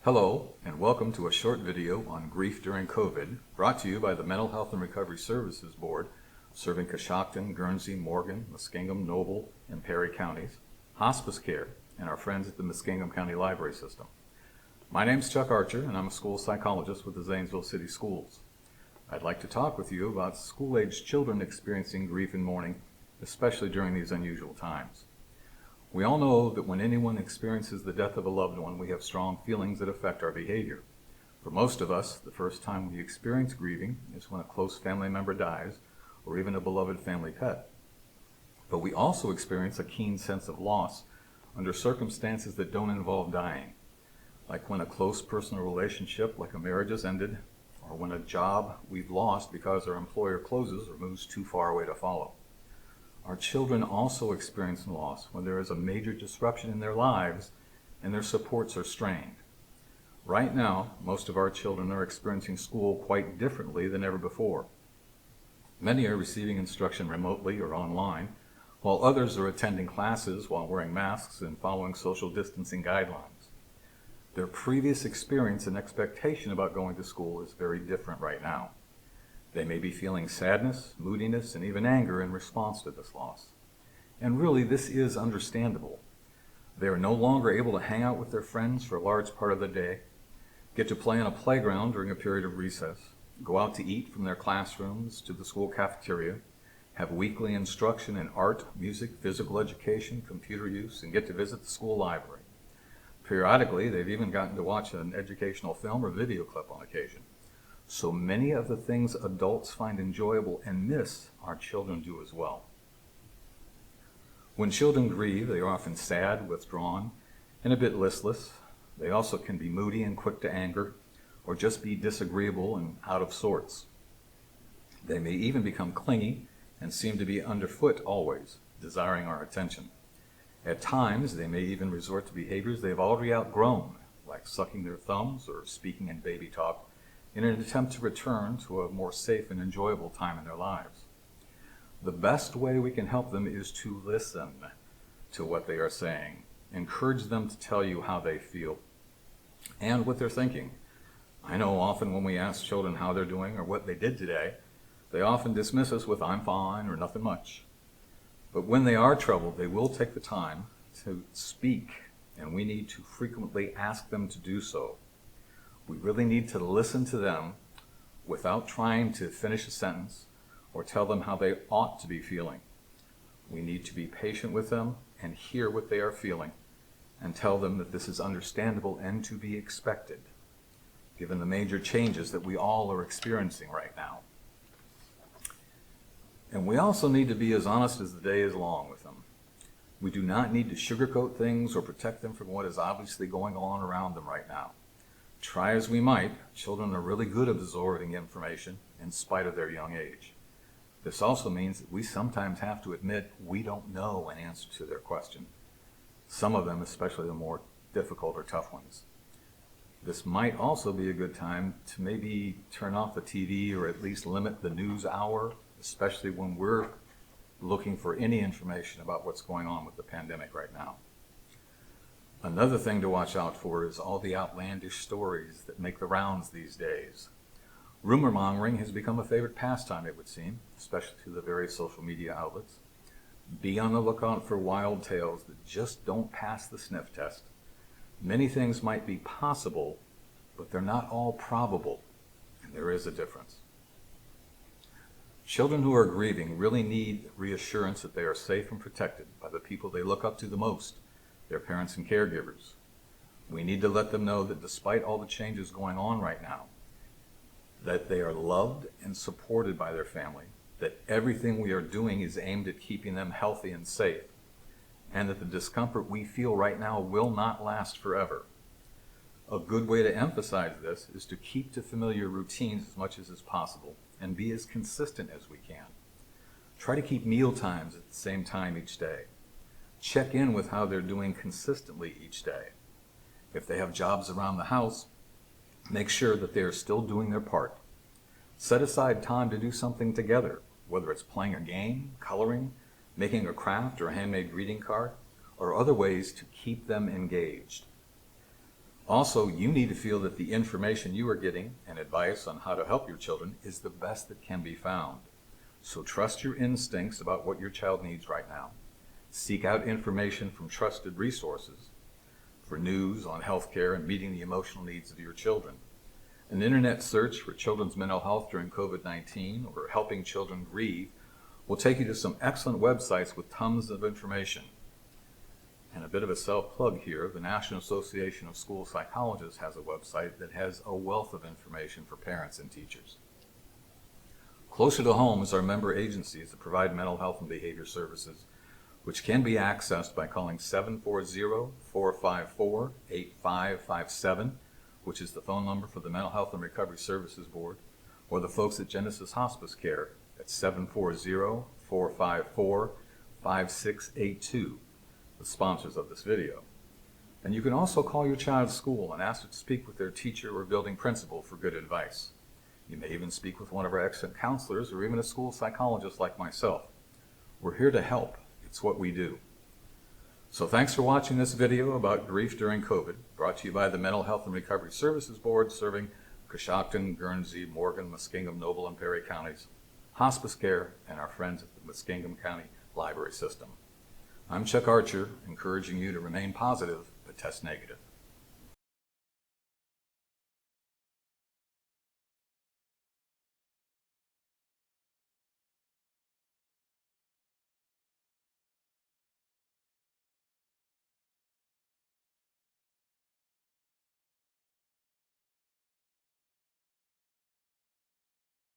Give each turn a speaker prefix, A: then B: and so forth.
A: Hello, and welcome to a short video on grief during COVID, brought to you by the Mental Health and Recovery Services Board, serving Coshocton, Guernsey, Morgan, Muskingum, Noble, and Perry counties, hospice care, and our friends at the Muskingum County Library System. My name's Chuck Archer, and I'm a school psychologist with the Zanesville City Schools. I'd like to talk with you about school-aged children experiencing grief and mourning, especially during these unusual times. We all know that when anyone experiences the death of a loved one, we have strong feelings that affect our behavior. For most of us, the first time we experience grieving is when a close family member dies, or even a beloved family pet. But we also experience a keen sense of loss under circumstances that don't involve dying, like when a close personal relationship, like a marriage, has ended, or when a job we've lost because our employer closes or moves too far away to follow. Our children also experience loss when there is a major disruption in their lives and their supports are strained. Right now, most of our children are experiencing school quite differently than ever before. Many are receiving instruction remotely or online, while others are attending classes while wearing masks and following social distancing guidelines. Their previous experience and expectation about going to school is very different right now. They may be feeling sadness, moodiness, and even anger in response to this loss. And really, this is understandable. They are no longer able to hang out with their friends for a large part of the day, get to play on a playground during a period of recess, go out to eat from their classrooms to the school cafeteria, have weekly instruction in art, music, physical education, computer use, and get to visit the school library. Periodically, they've even gotten to watch an educational film or video clip on occasion. So many of the things adults find enjoyable and miss, our children do as well. When children grieve, they are often sad, withdrawn, and a bit listless. They also can be moody and quick to anger, or just be disagreeable and out of sorts. They may even become clingy and seem to be underfoot always, desiring our attention. At times, they may even resort to behaviors they've already outgrown, like sucking their thumbs or speaking in baby talk, in an attempt to return to a more safe and enjoyable time in their lives. The best way we can help them is to listen to what they are saying. Encourage them to tell you how they feel and what they're thinking. I know often when we ask children how they're doing or what they did today, they often dismiss us with "I'm fine" or "nothing much." But when they are troubled, they will take the time to speak, and we need to frequently ask them to do so. We really need to listen to them without trying to finish a sentence or tell them how they ought to be feeling. We need to be patient with them and hear what they are feeling and tell them that this is understandable and to be expected, given the major changes that we all are experiencing right now. And we also need to be as honest as the day is long with them. We do not need to sugarcoat things or protect them from what is obviously going on around them right now. Try as we might, children are really good at absorbing information in spite of their young age. This also means that we sometimes have to admit we don't know an answer to their question. Some of them, especially the more difficult or tough ones. This might also be a good time to maybe turn off the TV or at least limit the news hour, especially when we're looking for any information about what's going on with the pandemic right now. Another thing to watch out for is all the outlandish stories that make the rounds these days. Rumor mongering has become a favorite pastime, it would seem, especially through the various social media outlets. Be on the lookout for wild tales that just don't pass the sniff test. Many things might be possible, but they're not all probable, and there is a difference. Children who are grieving really need reassurance that they are safe and protected by the people they look up to the most, their parents and caregivers. We need to let them know that despite all the changes going on right now, that they are loved and supported by their family, that everything we are doing is aimed at keeping them healthy and safe, and that the discomfort we feel right now will not last forever. A good way to emphasize this is to keep to familiar routines as much as is possible and be as consistent as we can. Try to keep meal times at the same time each day. Check in with how they're doing consistently each day. If they have jobs around the house, make sure that they are still doing their part. Set aside time to do something together, whether it's playing a game, coloring, making a craft or a handmade greeting card, or other ways to keep them engaged. Also, you need to feel that the information you are getting and advice on how to help your children is the best that can be found. So trust your instincts about what your child needs right now. Seek out information from trusted resources for news on healthcare and meeting the emotional needs of your children. An internet search for children's mental health during COVID-19 or helping children grieve will take you to some excellent websites with tons of information. And a bit of a self-plug here, the National Association of School Psychologists has a website that has a wealth of information for parents and teachers. Closer to home is our member agencies that provide mental health and behavior services, which can be accessed by calling 740-454-8557, which is the phone number for the Mental Health and Recovery Services Board, or the folks at Genesis Hospice Care at 740-454-5682, the sponsors of this video. And you can also call your child's school and ask to speak with their teacher or building principal for good advice. You may even speak with one of our excellent counselors or even a school psychologist like myself. We're here to help. It's what we do. So thanks for watching this video about grief during COVID, brought to you by the Mental Health and Recovery Services Board, serving Coshocton, Guernsey, Morgan, Muskingum, Noble, and Perry counties, hospice care, and our friends at the Muskingum County Library System. I'm Chuck Archer, encouraging you to remain positive but test negative.